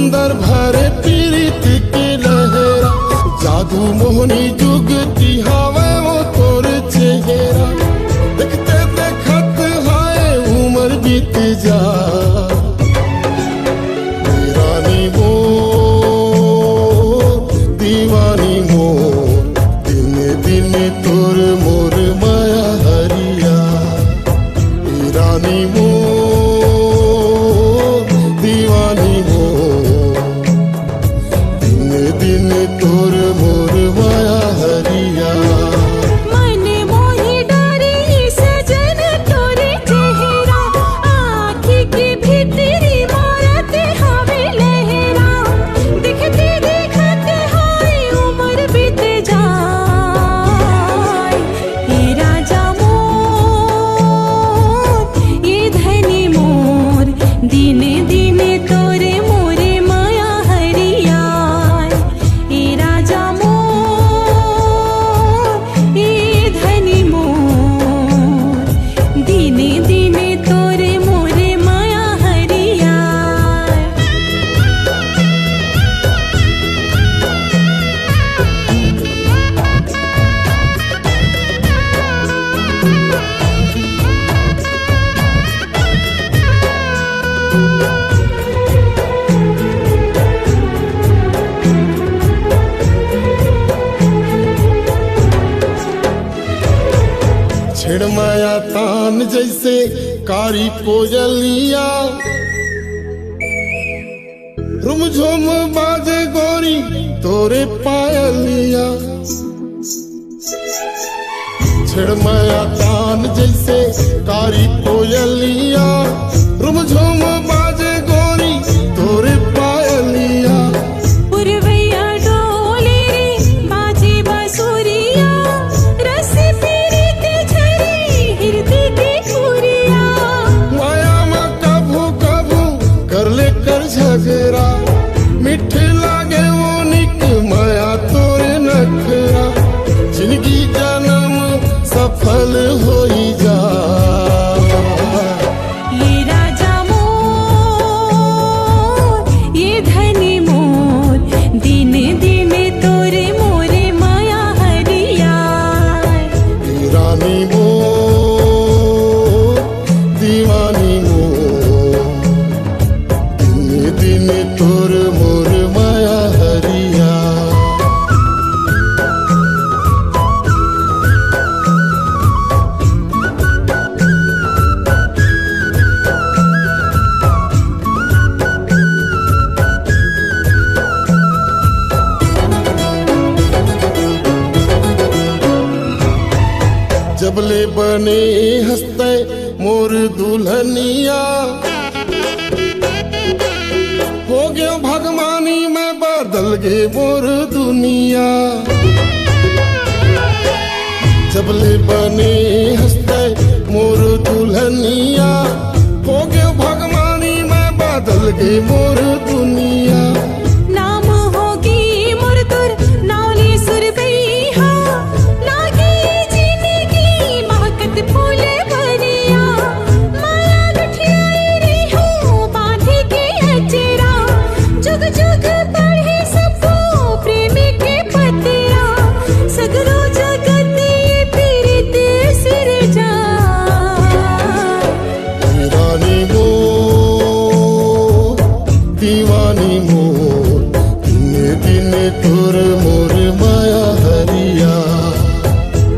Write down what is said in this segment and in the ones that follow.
समंदर भरे पीरित के लहरा, जादू मोहनी जुगती हवे वो तोर चेहरा। देखते देखत हाय उम्र बीत जा, रानी मोर दीवानी मोर, दिन दिन तोर मोर माया हरिया। रानी मोर दीवानी मोर, दिन दिन तोर मोर माया हरिया। मन मोहि डारी सजन तोरे चेहरा, आँखी के भीतरी मारत हवे लहरा। दिखते देखत हाय उम्र बीत जाए, ये राजा मोर ये धनी मोर, दिन दिन तोरे मोरे माया हरिया। ये राजा मोर ये धनी मोर, दिन दिन तोरे मोरे माया हरिया। छिड़ माया तान जैसे कारी कोयलिया, रुमझुम बाजे गोरी तोरे पायलिया। छिड़ माया तान जैसे कारी कोयलिया, रुमझुम बाजे गोरी तोरे पायलिया। पुरवैया डोले रे बाजे बांसुरिया, रस पीरीत झरी हृदय की खुरिया। माया में कभू कभू कर ले कर झगड़ा, मीठे लागे वो निक माया तोरे नखरा। जिंदगी जन्म सफल होई जा, ये राजा मोर ये धनी मोर, दिन दिन तोरे मोरे माया हरिया। रानी मोर दीवानी मोर, दिन दिन तोर मोर माया हरिया। जबले बने हंसते मोर दुल्हनिया, हो गया भगवानी में बदल गे मोर दुनिया। जबले बने हंसते मोर दुल्हनिया, हो गया भगवानी में बदल गे मोर दुनिया। नाम होगी मोर तुर नावली सुरबैया, लागी जिंदगी महकत फूल भरिया। माया गठियाई रे हो बांधे के अचरा, जुग जुग पढ़े सबको प्रेम के पतिया। सगरो जगत ये पीरित सिर जा, रानी मोर दीवानी मोर, दिन दिन तोर मोर माया हरिया।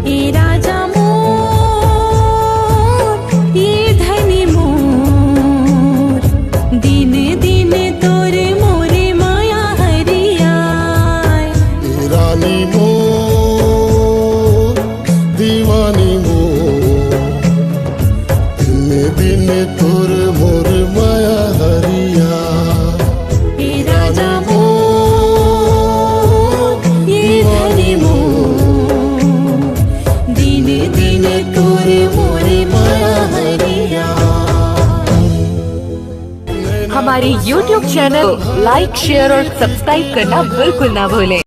ये राजा मोर ये धनी मोर, दिन दिन तोरे मोरे माया हरिया। रानी मोर दीवानी मोर, दिन दिन तोर मोर माया हरिया। ये राजा मोर ये धनी मोर, दिन दिन तोरे मोरे माया हरिया। हमारे YouTube चैनल लाइक शेयर और सब्सक्राइब करना बिल्कुल ना भूलें।